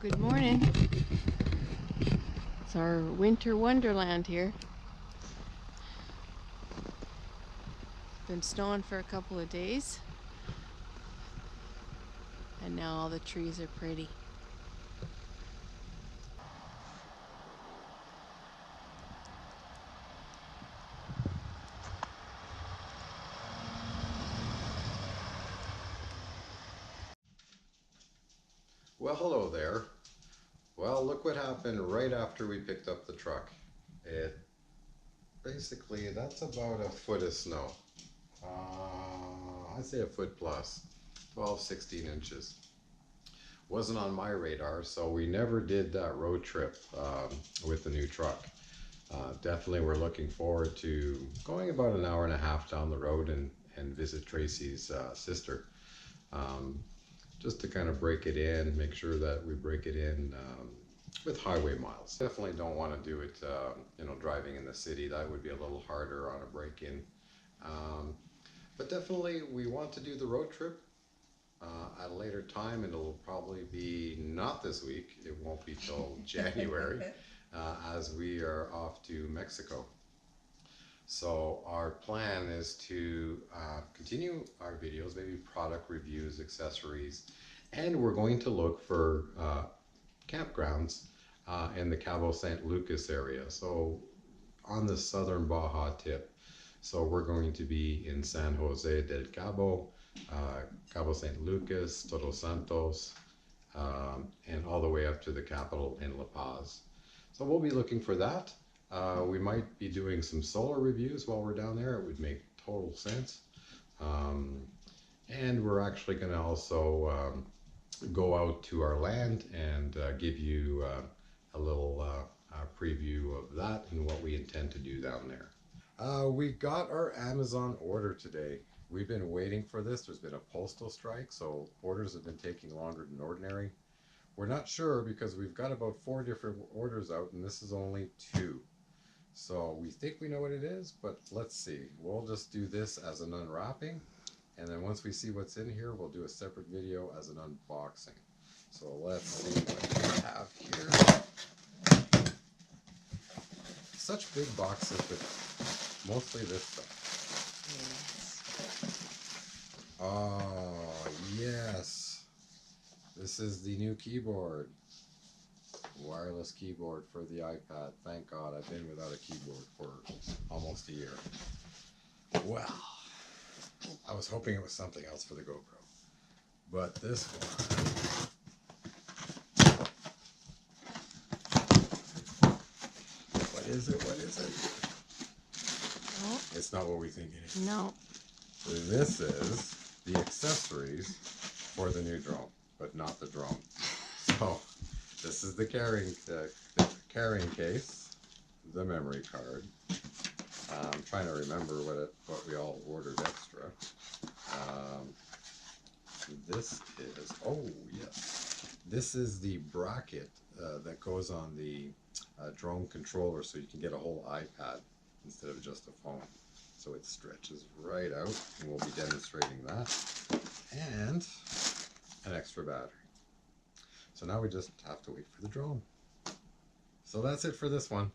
Good morning. It's our winter wonderland here. It's been snowing for a couple of days, and now all the trees are pretty. Well, hello there. Well, look what happened right after we picked up the truck. Basically, that's about a foot of snow. I'd say a foot plus, 12, 16 inches. Wasn't on my radar, so we never did that road trip with the new truck. Definitely we're looking forward to going about an hour and a half down the road and visit Tracey's sister. Just to kind of break it in, make sure that we break it in with highway miles. Definitely don't want to do it, driving in the city. That would be a little harder on a break-in. But definitely we want to do the road trip at a later time, and it'll probably be not this week. It won't be till January as we are off to Mexico. So our plan is to continue our videos, maybe product reviews, accessories, and we're going to look for campgrounds in the Cabo San Lucas area. So on the southern Baja tip. So we're going to be in San Jose del Cabo, Cabo San Lucas, Todos Santos, and all the way up to the capital in La Paz. So we'll be looking for that. We might be doing some solar reviews while we're down there. It would make total sense. And we're actually going to also go out to our land and give you a little preview of that and what we intend to do down there. We got our Amazon order today. We've been waiting for this. There's been a postal strike, so orders have been taking longer than ordinary. We're not sure because we've got about 4 different orders out and this is only 2. So we think we know what it is, but let's see. We'll just do this as an unwrapping, and then once we see what's in here, we'll do a separate video as an unboxing. So let's see what we have here. Such big boxes, but mostly this stuff. Yes. Oh, yes. This is the new keyboard. Wireless keyboard for the iPad. Thank God, I've been without a keyboard for almost a year. Well, I was hoping it was something else for the GoPro. But this one... What is it? What is it? Oh. It's not what we think it is. No. This is the accessories for the new drone, but not the drone. So, this is the carrying case, the memory card. I'm trying to remember what we all ordered extra. This is, oh yes, this is the bracket that goes on the drone controller, so you can get a whole iPad instead of just a phone. So it stretches right out, and we'll be demonstrating that. And an extra battery. So now we just have to wait for the drone. So that's it for this one.